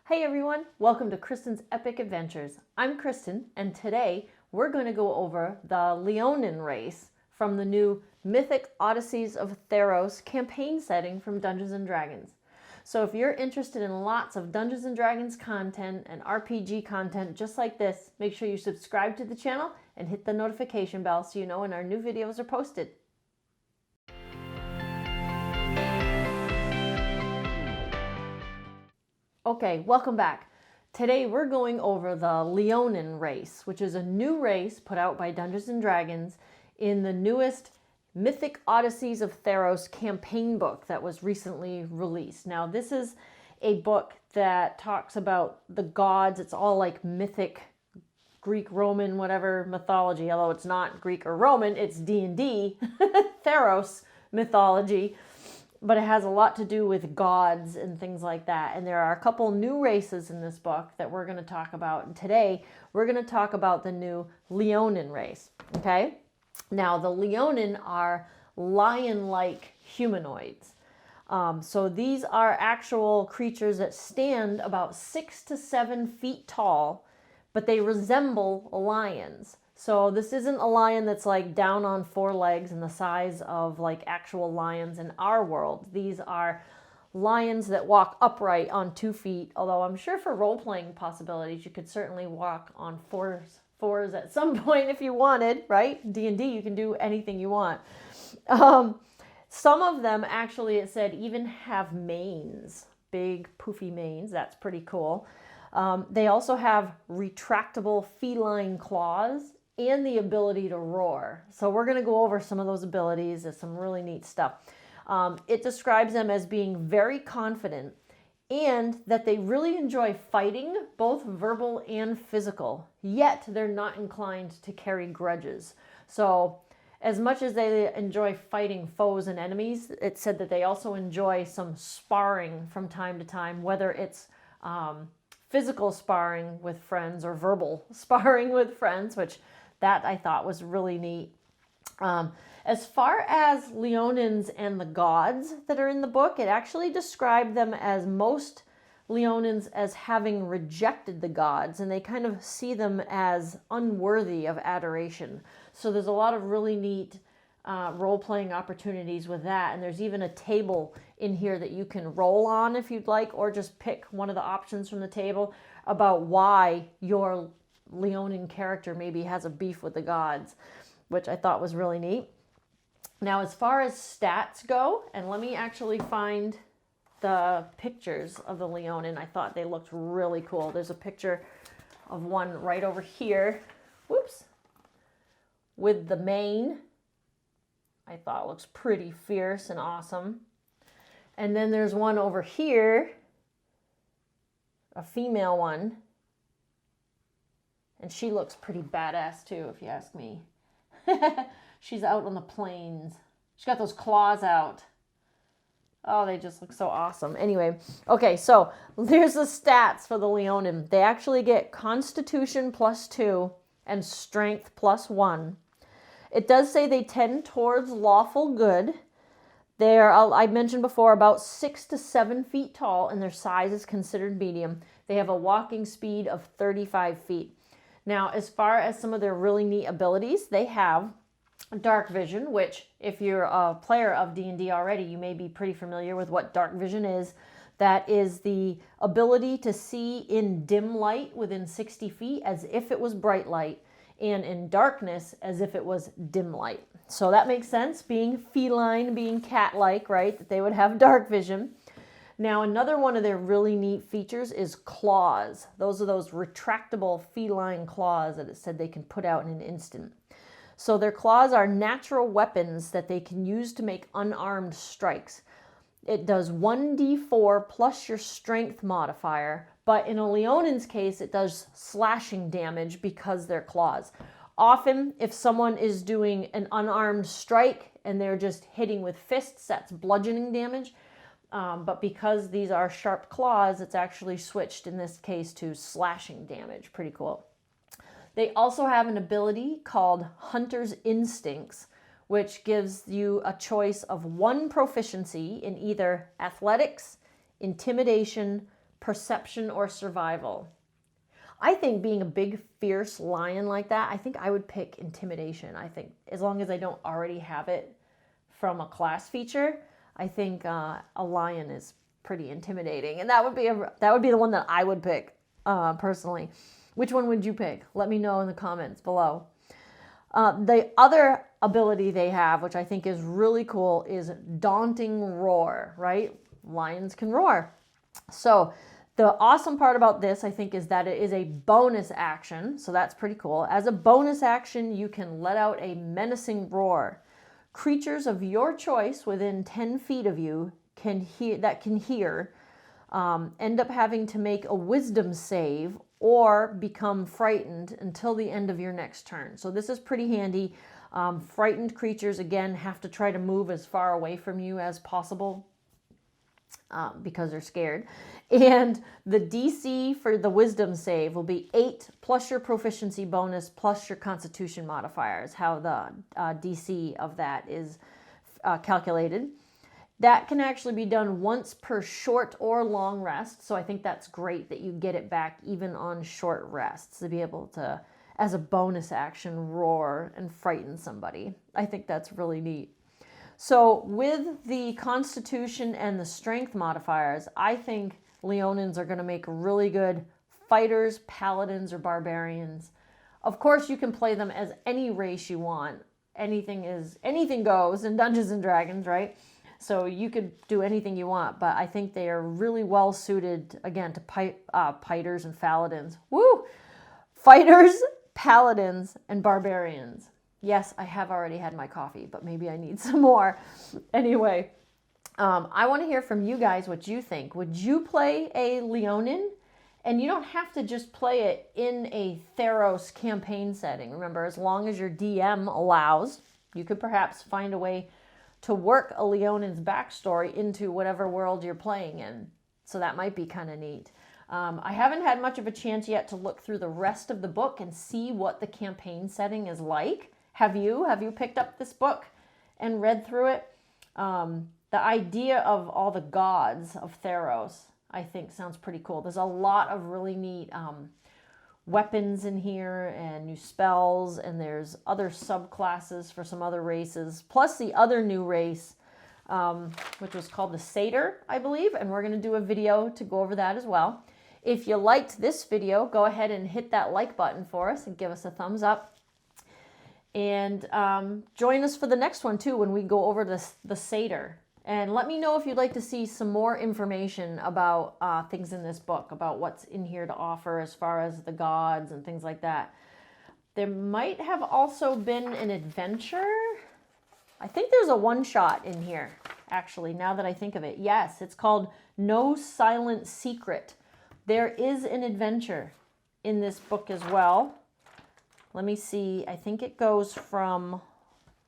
Hey everyone, welcome to Kristen's Epic Adventures. I'm Kristen, and today we're going to go over the Leonin race from the new Mythic Odysseys of Theros campaign setting from Dungeons & Dragons. So if you're interested in lots of Dungeons & Dragons content and RPG content just like this, make sure you subscribe to the channel and hit the notification bell so you know when our new videos are posted. Okay, welcome back. Today we're going over the Leonin race, which is a new race put out by Dungeons & Dragons in the newest Mythic Odysseys of Theros campaign book that was recently released. Now, this is a book that talks about the gods. It's all like mythic, Greek, Roman, whatever mythology, although it's not Greek or Roman, it's D&D, Theros mythology. But it has a lot to do with gods and things like that. And there are a couple new races in this book that we're going to talk about. And today, we're going to talk about the new Leonin race, okay? Now, the Leonin are lion-like humanoids. So these are actual creatures that stand about 6 to 7 feet tall, but they resemble lions. So this isn't a lion that's like down on 4 legs and the size of like actual lions in our world. These are lions that walk upright on 2 feet, although I'm sure for role-playing possibilities, you could certainly walk on fours at some point if you wanted, right? D&D, you can do anything you want. Some of them actually, it said, even have manes, big poofy manes. That's pretty cool. They also have retractable feline claws and the ability to roar. So we're going to go over some of those abilities. There's some really neat stuff. It describes them as being very confident and that they really enjoy fighting, both verbal and physical, yet they're not inclined to carry grudges. So as much as they enjoy fighting foes and enemies, it said that they also enjoy some sparring from time to time, whether it's physical sparring with friends or verbal sparring with friends, which that I thought was really neat. As far as Leonins and the gods that are in the book, it actually described them as most Leonins as having rejected the gods, and they kind of see them as unworthy of adoration. So there's a lot of really neat role-playing opportunities with that, and there's even a table in here that you can roll on if you'd like, or just pick one of the options from the table about why your Leonin character maybe has a beef with the gods, which I thought was really neat. Now, as far as stats go, and let me actually find the pictures of the Leonin. I thought they looked really cool. There's a picture of one right over here. Whoops. With the mane. I thought it looks pretty fierce and awesome. And then there's one over here, a female one. And she looks pretty badass too, if you ask me. She's out on the plains. She's got those claws out. Oh, they just look so awesome. Anyway, okay, so there's the stats for the Leonin. They actually get Constitution +2 and Strength +1. It does say they tend towards lawful good. They're, I mentioned before, about 6 to 7 feet tall, and their size is considered medium. They have a walking speed of 35 feet. Now, as far as some of their really neat abilities, they have dark vision, which if you're a player of D&D already, you may be pretty familiar with what dark vision is. That is the ability to see in dim light within 60 feet as if it was bright light, and in darkness as if it was dim light. So that makes sense, being feline, being cat-like, right, that they would have dark vision. Now, another one of their really neat features is claws. Those are those retractable feline claws that it said they can put out in an instant. So their claws are natural weapons that they can use to make unarmed strikes. It does 1d4 plus your strength modifier, but in a Leonin's case, it does slashing damage because they're claws. Often, if someone is doing an unarmed strike and they're just hitting with fists, that's bludgeoning damage. But because these are sharp claws, it's actually switched in this case to slashing damage. Pretty cool. They also have an ability called Hunter's Instincts, which gives you a choice of 1 proficiency in either athletics, intimidation, perception, or survival. I think being a big, fierce lion like that, I think I would pick intimidation. I think as long as I don't already have it from a class feature, I think a lion is pretty intimidating, and that would be the one that I would pick personally. Which one would you pick? Let me know in the comments below. The other ability they have, which I think is really cool, is Daunting Roar, right? Lions can roar. So the awesome part about this, I think, is that it is a bonus action. So that's pretty cool. As a bonus action, you can let out a menacing roar. Creatures of your choice within 10 feet of you can hear end up having to make a wisdom save or become frightened until the end of your next turn. So this is pretty handy. Frightened creatures, again, have to try to move as far away from you as possible because they're scared. And the DC for the wisdom save will be 8 plus your proficiency bonus plus your constitution modifiers, how the DC of that is calculated. That can actually be done once per short or long rest. So I think that's great that you get it back even on short rests to be able to, as a bonus action, roar and frighten somebody. I think that's really neat. So with the constitution and the strength modifiers, I think Leonins are going to make really good fighters, paladins, or barbarians. Of course, you can play them as any race you want. Anything goes in Dungeons and Dragons, right? So you could do anything you want, but I think they are really well suited, again, to fighters and paladins. Woo! Fighters, paladins, and barbarians. Yes, I have already had my coffee, but maybe I need some more. Anyway, I want to hear from you guys what you think. Would you play a Leonin? And you don't have to just play it in a Theros campaign setting. Remember, as long as your DM allows, you could perhaps find a way to work a Leonin's backstory into whatever world you're playing in. So that might be kind of neat. I haven't had much of a chance yet to look through the rest of the book and see what the campaign setting is like. Have you? Have you picked up this book and read through it? The idea of all the gods of Theros, I think, sounds pretty cool. There's a lot of really neat weapons in here and new spells, and there's other subclasses for some other races, plus the other new race, which was called the Satyr, I believe, and we're going to do a video to go over that as well. If you liked this video, go ahead and hit that like button for us and give us a thumbs up. And join us for the next one, too, when we go over the Satyr. And let me know if you'd like to see some more information about things in this book, about what's in here to offer as far as the gods and things like that. There might have also been an adventure. I think there's a one-shot in here, actually, now that I think of it. Yes, it's called No Silent Secret. There is an adventure in this book as well. Let me see. I think it goes from,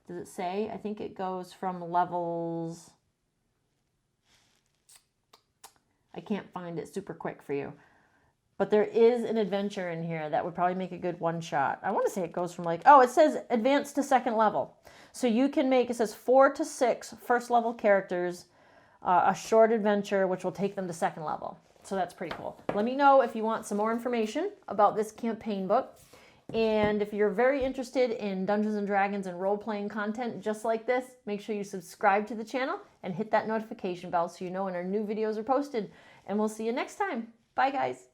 does it say? I think it goes from levels, I can't find it super quick for you. But there is an adventure in here that would probably make a good one-shot. I want to say it goes from like, oh, it says advanced to second level. So you can make, it says 4 to 6 first-level characters, a short adventure, which will take them to second level. So that's pretty cool. Let me know if you want some more information about this campaign book. And if you're very interested in Dungeons & Dragons and role-playing content just like this, make sure you subscribe to the channel and hit that notification bell so you know when our new videos are posted. And we'll see you next time. Bye, guys.